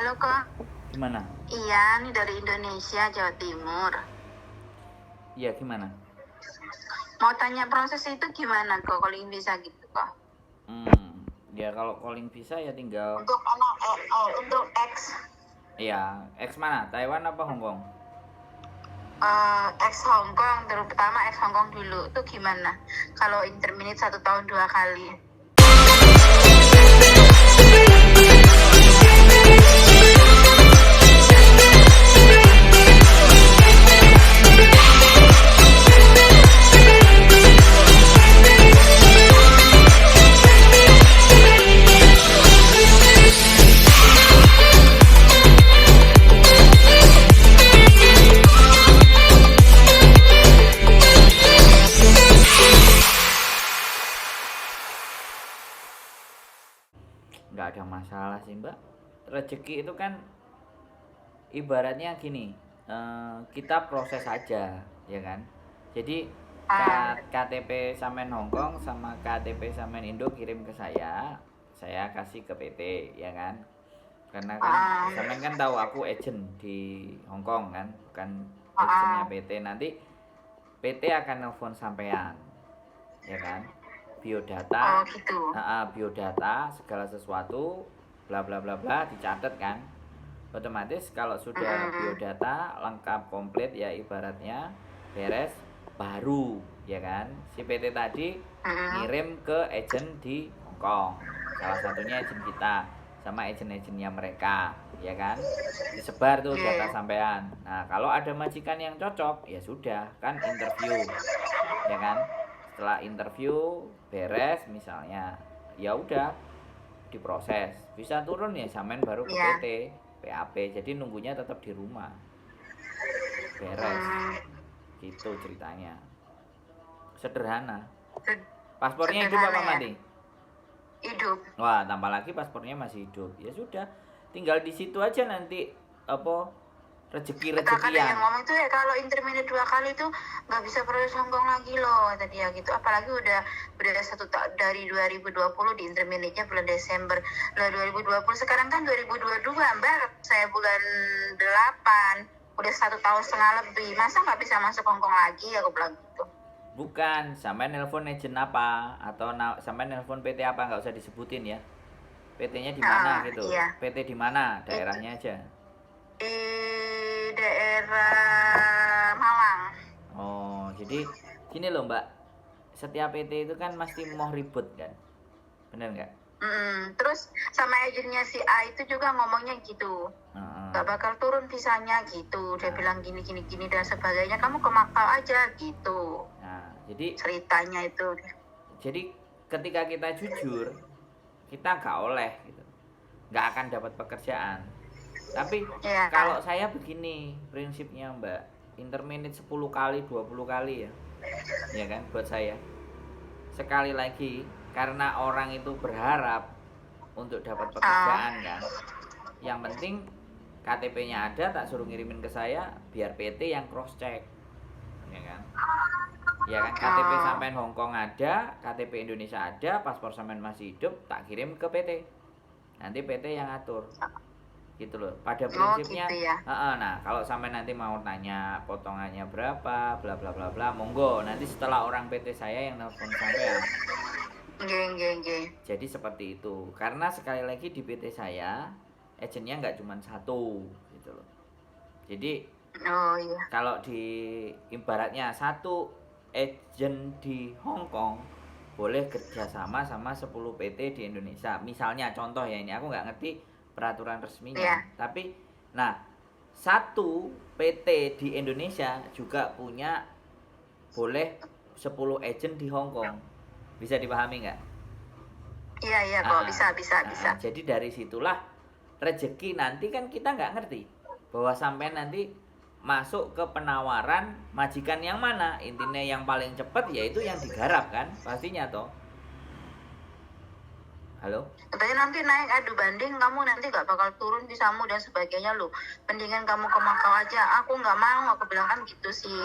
Halo kok. Gimana? Iya, nih dari Indonesia, Jawa Timur. Iya, gimana? Mau tanya proses itu gimana kok calling visa gitu kok? Ya kalau calling visa ya tinggal. Untuk X X mana? Taiwan apa Hong Kong? X Hong Kong, terutama X Hong Kong dulu. Itu gimana? Kalau interminute 1 tahun 2 kali. Nggak ada masalah sih Mbak. Rezeki itu kan ibaratnya gini, kita proses aja, ya kan. Jadi KTP Samen Hong Kong sama KTP Samen Indo kirim ke saya kasih ke PT, ya kan. Karena kan Samen kan tahu aku agent di Hong Kong kan, bukan agentnya PT. Nanti PT akan nelfon sampean, ya kan. Biodata, gitu. biodata segala sesuatu bla bla bla bla dicatat kan. Otomatis kalau sudah biodata lengkap komplit ya ibaratnya beres, baru ya kan si PT tadi ngirim ke agent di Hong Kong, salah satunya agent kita sama agent-agentnya mereka, ya kan, disebar tuh data sampean. Nah kalau ada majikan yang cocok ya sudah kan interview, ya kan. Setelah interview beres misalnya ya udah diproses, bisa turun ya sampean baru ke PT PAP, jadi nunggunya tetap di rumah beres. Gitu ceritanya, sederhana. Paspornya hidup apa mati? Hidup. Wah, tambah lagi paspornya masih hidup, ya sudah tinggal di situ aja nanti apa rezeki-rezekian. Yang ngomong tuh ya kalau interminate 2 kali tuh nggak bisa proses Hong Kong lagi loh tadi ya gitu. Apalagi udah 1 tahun dari 2020 di interminate-nya bulan Desember. Lah 2020 sekarang kan 2022 Mbak. Saya bulan 8. Udah 1 tahun setengah lebih. Masa nggak bisa masuk Hong Kong lagi, aku bilang gitu. Bukan, sampai nelpon agent apa atau sampai nelpon PT apa, nggak usah disebutin ya. PT-nya di mana gitu. Iya. PT di mana? Daerahnya aja. Di daerah Malang. Oh, jadi gini loh Mbak. Setiap PT itu kan mesti mau ribut kan. Bener nggak? Terus sama agennya si A itu juga ngomongnya gitu. Gak bakal turun visanya gitu. Dia bilang gini dan sebagainya. Kamu ke Makau aja gitu. Nah, jadi ceritanya itu. Jadi ketika kita jujur, kita nggak oleh gitu, nggak akan dapat pekerjaan. Tapi kalau saya begini prinsipnya Mbak, interminate 10 kali 20 kali ya kan, buat saya sekali lagi, karena orang itu berharap untuk dapat pekerjaan kan. Yang penting KTP-nya ada, tak suruh ngirimin ke saya biar PT yang cross check, ya kan. Ya kan, KTP sampean Hong Kong ada, KTP Indonesia ada, paspor sampean masih hidup, tak kirim ke PT. Nanti PT yang atur. Gitu loh. Pada prinsipnya. Gitu ya? Nah, kalau sampean nanti mau tanya potongannya berapa, bla bla bla bla, monggo. Nanti setelah orang PT saya yang nelpon sampean. Jadi seperti itu. Karena sekali lagi di PT saya, agennya nggak cuma satu, gitu loh. Jadi kalau di ibaratnya satu agent di Hong Kong boleh kerjasama sama 10 PT di Indonesia. Misalnya contoh ya, ini aku nggak ngerti peraturan resminya. Tapi nah, satu PT di Indonesia juga punya boleh 10 agent di Hong Kong. Bisa dipahami nggak? Iya kok, bisa. Jadi dari situlah rezeki nanti kan kita nggak ngerti bahwa sampai nanti masuk ke penawaran majikan yang mana, intinya yang paling cepat yaitu yang digarap kan pastinya toh. Halo? Katanya nanti naik adu banding, kamu nanti gak bakal turun visamu dan sebagainya loh. Mendingan kamu ke Makau aja. Aku gak mau, aku bilang kan gitu sih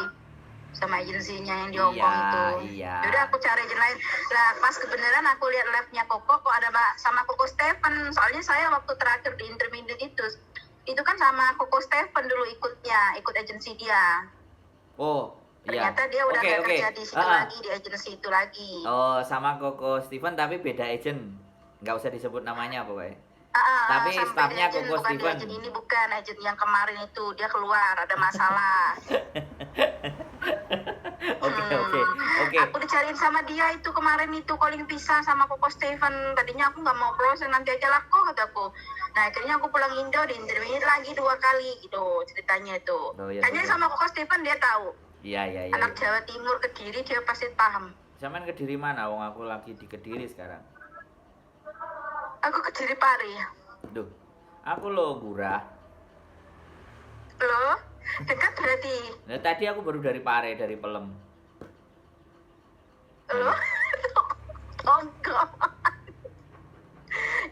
sama agensinya yang di Hong Kong itu. Iya. Yaudah aku cari agent lain. Lah pas kebenaran aku lihat live-nya Koko kok ada sama Koko Stephen. Soalnya saya waktu terakhir di intermediate itu itu kan sama Koko Stephen dulu ikut agensi dia. Oh, iya. Ternyata dia udah Oke, nggak oke. kerja di situ lagi, di agensi itu lagi. Oh, sama Koko Steven tapi beda agent. Nggak usah disebut namanya pokoknya. Tapi Sama staffnya agent, Koko bukan di Steven. agent ini, bukan agent yang kemarin itu, dia keluar ada masalah. Oke. Aku dicariin sama dia itu kemarin itu calling pisah sama Koko Steven. Tadinya aku nggak mau proses, nanti aja lah kok kataku. Nah akhirnya aku pulang Indo, di interview lagi 2 kali gitu ceritanya itu. Oh, iya, Kayaknya sudah. sama Koko Steven dia tahu. Iya. Anak Jawa Timur Kediri dia pasti paham. Sampean Kediri mana? Wong aku lagi di Kediri sekarang. Aku Kediri Pari. Duh, aku lo Gurah. Loh, dekat berarti. Nah, tadi aku baru dari Pare, dari Pelem. Loh, tonggok.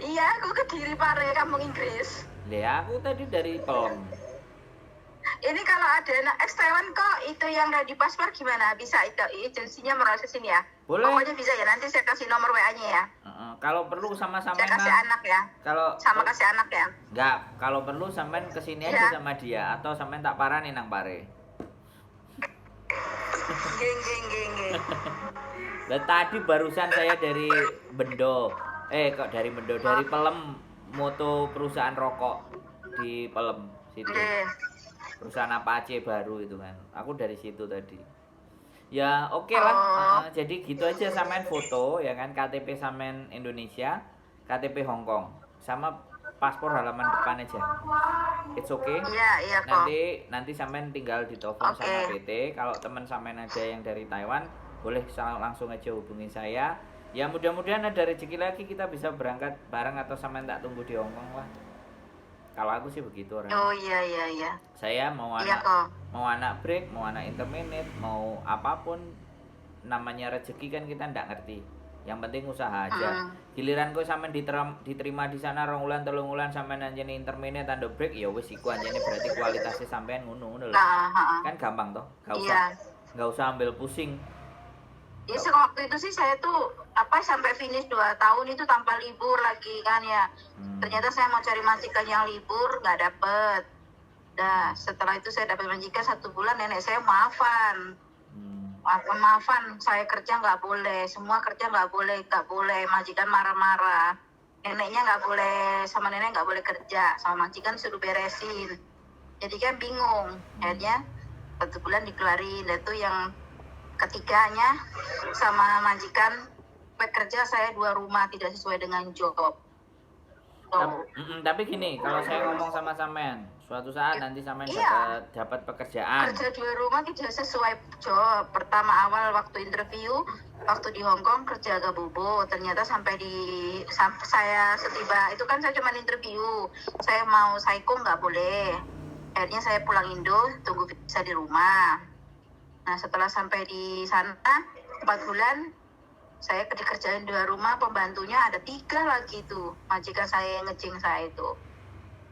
Iya, aku Kediri Pare, kampung Inggris. Lah, aku tadi dari Pelem. Ini kalau ada anak X-Taiwan kok itu yang ada di paspor gimana? Bisa itu agensinya merasa sini ya? Boleh. Pokoknya bisa ya, nanti saya kasih nomor WA-nya ya. Kalau perlu sama-sama Saya kasih anak ya. Kalau Kasih anak ya. enggak, kalau perlu sampean kesini Ya. aja sama dia atau sampean tak parani nang Pare. Geng. Lah tadi barusan saya dari Bendo. Kok dari Bendo, dari Pelem moto perusahaan rokok di Pelem situ. Perusahaan apa aja baru itu kan. Aku dari situ tadi. Ya oke lah. Jadi gitu aja sampean foto ya kan, KTP sampean Indonesia, KTP Hong Kong, sama paspor halaman depan aja. It's okay. Iya kok. Nanti sampean tinggal ditelepon sama PT. Kalau teman sampean ada yang dari Taiwan, boleh langsung aja hubungi saya. Ya mudah-mudahan ada rezeki lagi kita bisa berangkat bareng atau sampean tak tunggu di Hong Kong lah. Kalau aku sih begitu orang. Oh iya. Saya mau anak break, mau anak intermediate, mau apapun namanya rezeki kan kita ndak ngerti. Yang penting usaha aja. Giliran kok sampean diterima di sana 2 bulan 3 bulan sampean anjene intermediate tanda break ya wis iku anjene berarti kualitasnya sampean ngono lho. Kan gampang toh. Enggak usah ambil pusing. Ya waktu itu sih saya tuh sampai finish 2 tahun itu tanpa libur lagi kan ya. Ternyata saya mau cari majikan yang libur nggak dapet. Nah setelah itu saya dapat majikan 1 bulan, nenek saya maafan. Maafan, saya kerja nggak boleh, semua kerja nggak boleh. Majikan marah-marah. Neneknya nggak boleh, sama nenek nggak boleh kerja, sama majikan suruh beresin. Jadi kan bingung. Akhirnya 1 bulan dikelarin. Itu yang ketiganya sama majikan pekerja saya 2 rumah tidak sesuai dengan job. Tapi gini, kalau saya ngomong sama sampean, suatu saat nanti sampean dapat pekerjaan. Kerja 2 rumah tidak sesuai job. Pertama awal waktu interview, waktu di Hong Kong kerja agak bobo. Ternyata sampai saya setiba itu kan saya cuma interview. Saya mau saiko nggak boleh. Akhirnya saya pulang Indo, tunggu visa di rumah. Nah setelah sampai di sana 4 bulan saya dikerjain 2 rumah, pembantunya ada 3 lagi tuh majikan saya yang ngecing saya itu.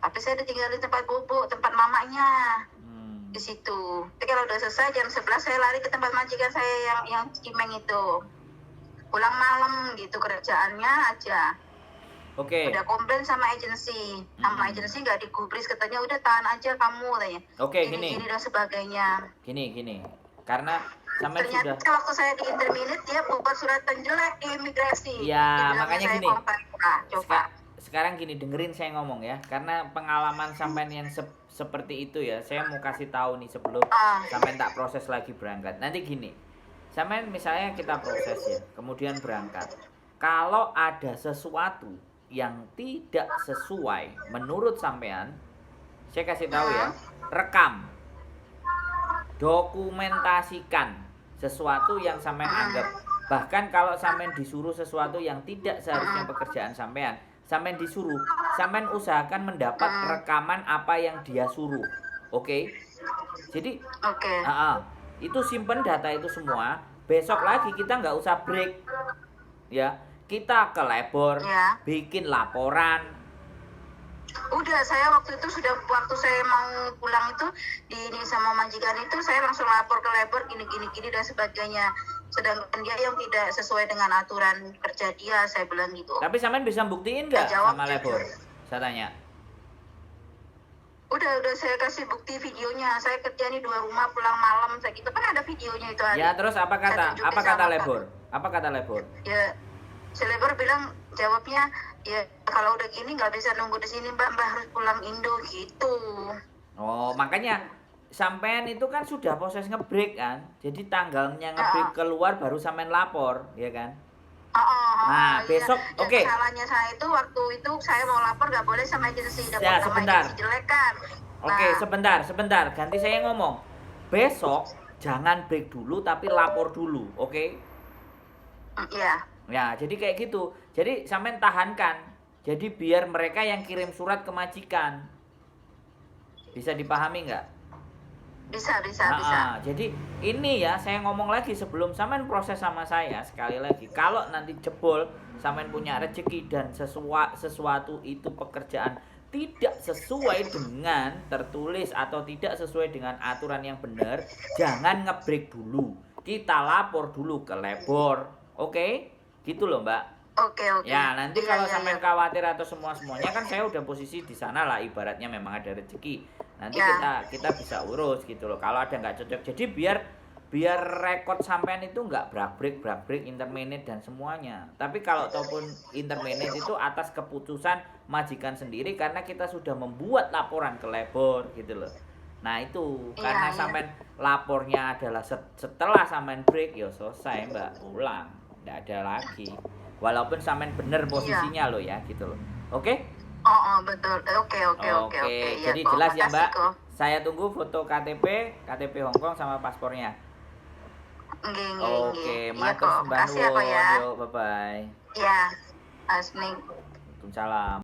Tapi saya ditinggalin tempat bubuk, tempat mamanya di situ. Tapi kalau udah selesai jam 11 saya lari ke tempat majikan saya yang Cimeng itu. Pulang malam gitu kerjaannya aja. Oke. Udah komplain sama agensi, agensi nggak digubris, katanya udah tahan aja kamu katanya. Gini dan sebagainya. Gini. Karena sampai ternyata sudah waktu saya di intermediate dia buat suratan jelek di imigrasi. Ya makanya gini. Coba. Sekarang gini, dengerin saya ngomong ya. Karena pengalaman sampean yang seperti itu ya, saya mau kasih tahu nih sebelum sampean tak proses lagi berangkat. Nanti gini, sampean misalnya kita proses ya, kemudian berangkat. Kalau ada sesuatu yang tidak sesuai menurut sampean, saya kasih tahu ya, rekam, dokumentasikan sesuatu yang sampean anggap. Bahkan kalau sampean disuruh sesuatu yang tidak seharusnya pekerjaan sampean disuruh, sampean usahakan mendapat rekaman apa yang dia suruh. Oke? Jadi itu simpen data itu semua. Besok lagi kita nggak usah break ya, kita ke labor bikin laporan. Udah, saya waktu saya mau pulang itu ini sama majikan itu saya langsung lapor ke labor gini dan sebagainya. Sedangkan dia yang tidak sesuai dengan aturan kerja dia, saya bilang gitu. Tapi sampean bisa buktiin nggak sama labor? Saya tanya. Udah saya kasih bukti videonya. Saya kerja nih 2 rumah pulang malam, saya gitu kan ada videonya itu hari. Ya, terus apa Saya kata tunjukin sama Lebor? Apa kata Lebor? ya, si Lebor bilang jawabnya ya kalau udah gini nggak bisa nunggu di sini Mbak harus pulang Indo gitu. Oh, makanya sampean itu kan sudah proses ngebreak kan. Jadi tanggalnya ngebreak keluar baru sampean lapor, ya kan? Nah, besok iya. oke. Salahnya saya itu waktu itu saya mau lapor nggak boleh sama agensi, Ya, sama sebentar. agensi jelek kan. Oke, sebentar. Ganti saya ngomong. Besok jangan break dulu tapi lapor dulu, oke? Iya. Ya, jadi kayak gitu. Jadi sampean tahankan. Jadi biar mereka yang kirim surat ke majikan. Bisa dipahami nggak? Bisa. Jadi ini ya saya ngomong lagi sebelum sampean proses sama saya sekali lagi. Kalau nanti jebol sampean punya rezeki dan sesuatu itu pekerjaan tidak sesuai dengan tertulis atau tidak sesuai dengan aturan yang benar, jangan ngebreak dulu. Kita lapor dulu ke Lebor. Oke? Gitu loh, Mbak. Oke. Ya, nanti kalau sampean khawatir atau semuanya kan saya udah posisi di sana lah, ibaratnya memang ada rezeki. Nanti kita bisa urus gitu loh. Kalau ada nggak cocok. Jadi biar rekod sampean itu nggak break, interminate dan semuanya. Tapi kalau ataupun interminate itu atas keputusan majikan sendiri karena kita sudah membuat laporan ke Lebor gitu loh. Nah, itu karena sampean lapornya adalah setelah sampean break ya selesai, Mbak. Pulang. Nggak ada lagi. Walaupun sampean bener posisinya loh ya gitu loh. Oke? Oh, betul. Oke. Jadi jelas ya, Mbak. Saya tunggu foto KTP Hongkong sama paspornya. Oke, matur sembah nuwun. Yuk, bye-bye. Ya, Asning. Waalaikumsalam.